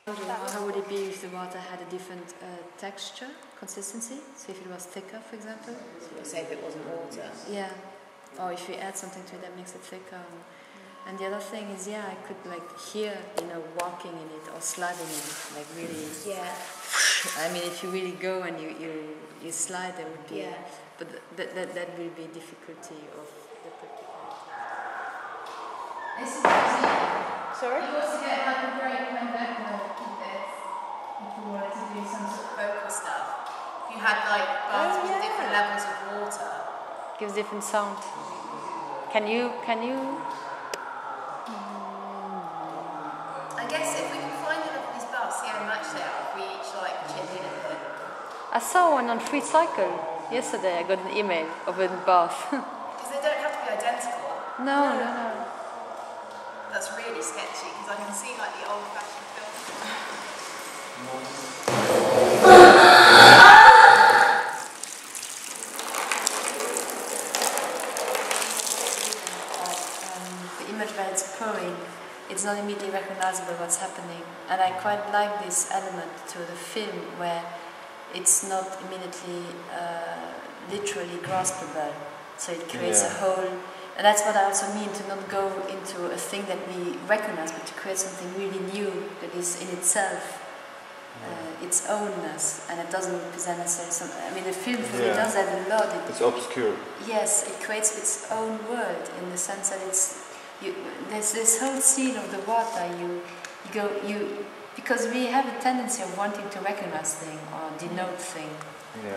How would it be if the water had a different texture, consistency? So if it was thicker, for example? So say if it wasn't water? Yeah. Or if you add something to it that makes it thicker. And the other thing is, yeah, I could like hear, walking in it or sliding in it, like really. Yeah. I mean, if you really go and you slide, there would be. Yeah. But that will be difficulty of the practicality. Sorry? You also get like a break when back with this. If you wanted to do some sort of vocal stuff. If you had like baths with different levels of water. Gives different sound. Can you? I guess if we can find enough of these baths, see how much they are, if we each like chip in a bit. I saw one on Free Cycle yesterday. I got an email of a bath. Because they don't have to be identical. No. That's really sketchy because I can see like the old-fashioned film. The image where it's pouring, it's not immediately recognizable what's happening, and I quite like this element to the film where it's not immediately literally graspable, so it creates a whole. And that's what I also mean, to not go into a thing that we recognize, but to create something really new that is in itself its ownness, and it doesn't present necessarily I mean, the film for me does that a lot. It's obscure. Yes, it creates its own world in the sense that there's this whole scene of the water. Because we have a tendency of wanting to recognize things or denote things,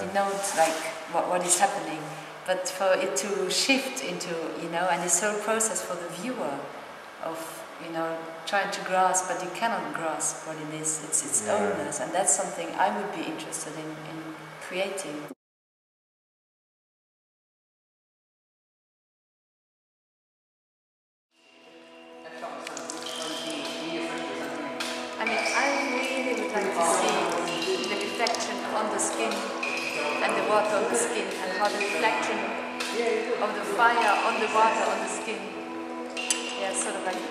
denote like what is happening. But for it to shift into, and this whole process for the viewer of, trying to grasp, but you cannot grasp what it is, it's its ownness, and that's something I would be interested in creating. I mean, I really would like to see the reflection on the skin and the water on the skin, and how the reflection of the fire on the water on the skin. Yeah, sort of like your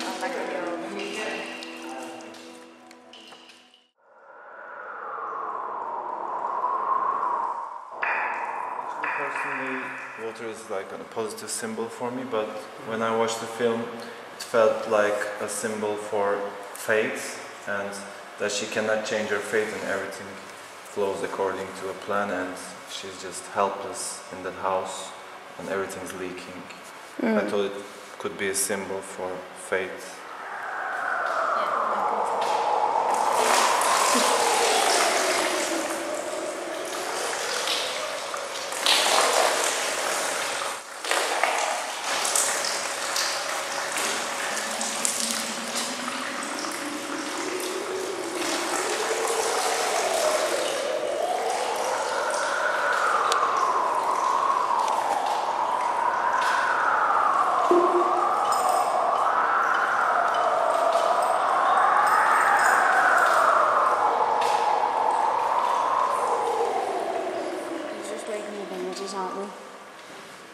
Personally, water is like a positive symbol for me, but when I watched the film, it felt like a symbol for fate, and that she cannot change her fate and everything flows according to a plan, and she's just helpless in that house and everything's leaking. I thought it could be a symbol for fate.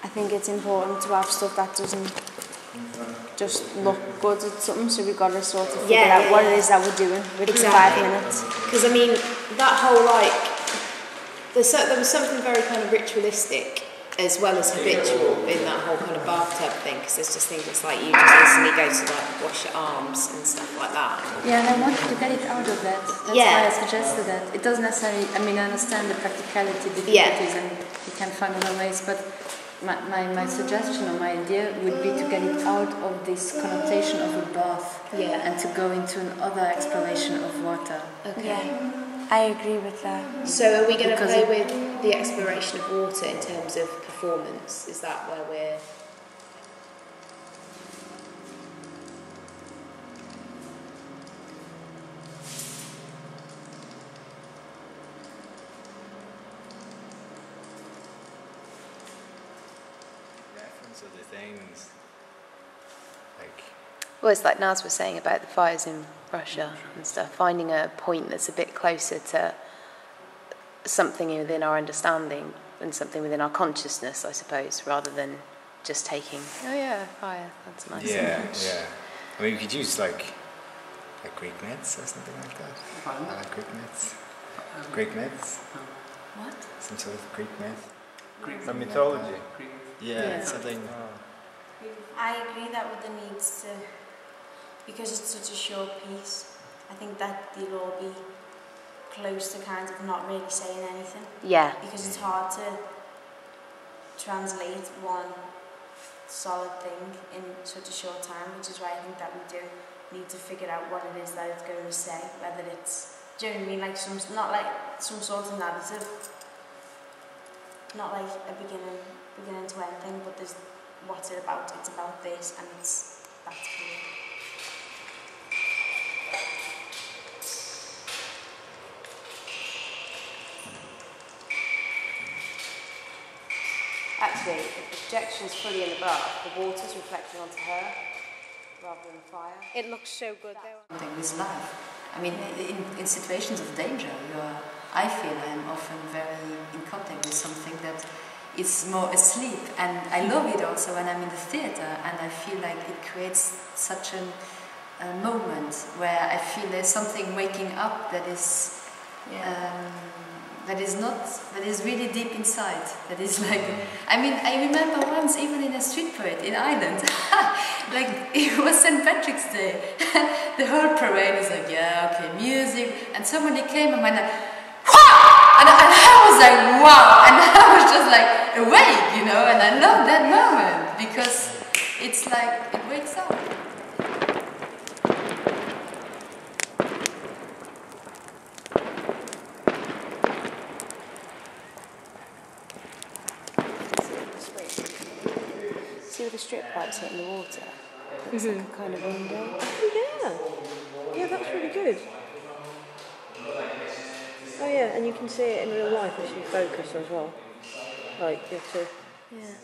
I think it's important to have stuff that doesn't just look good at something, so we've got to sort of figure out what it is that we're doing within 5 minutes. Because I mean, that whole there was something very kind of ritualistic as well as habitual in that whole kind of bathtub thing, because there's just things it's like you just instantly go to like wash your arms and stuff like that. Yeah, and I wanted to get it out of that. That's why I suggested that. It doesn't necessarily, I mean, I understand the practicality, difficulties, and you can find other ways, but my suggestion or my idea would be to get it out of this connotation of a bath and to go into another exploration of water. Okay. Yeah, I agree with that. So are we going to play with the exploration of water in terms of performance? Is that where we're... Reference of the things. Well, it's like Naz was saying about the fires in Russia and stuff, finding a point that's a bit closer to something within our understanding and something within our consciousness, I suppose, rather than just taking, oh yeah, fire, that's a nice Yeah, image. yeah. I mean, we could use like Like Greek myths or something like that. Pardon? I like Greek myths. Greek myths? What? Some sort of Greek myth. Greek A mythology. Yeah, it's something. I agree that with the needs to, because it's such a short piece, I think that they'll all be close to kind of not really saying anything. Yeah. Because it's hard to translate one solid thing in such a short time, which is why I think that we do need to figure out what it is that it's going to say, whether it's, do you know what I mean, like not like some sort of narrative, not like a beginning to end thing, but there's what's it about, it's about this, and that's clear. Actually, the projection's fully in the bath, the water's reflecting onto her rather than the fire. It looks so good though. Something with life. I mean, in situations of danger, I feel I'm often very in contact with something that is more asleep, and I love it also when I'm in the theatre, and I feel like it creates such a moment where I feel there's something waking up that is that is really deep inside. That is like, I mean, I remember once, even in a street parade in Ireland, like it was St. Patrick's Day, the whole parade is like, yeah, okay, music, and somebody came and went like, "Wah!" and I was like, wow, and I was just like awake, you know, and I love that moment because it's like it wakes up. See where the strip lights hitting the water? It's like a kind of window. Oh yeah, that's really good. Oh yeah, and you can see it in real life as you focus as well. Like you have to. Yeah.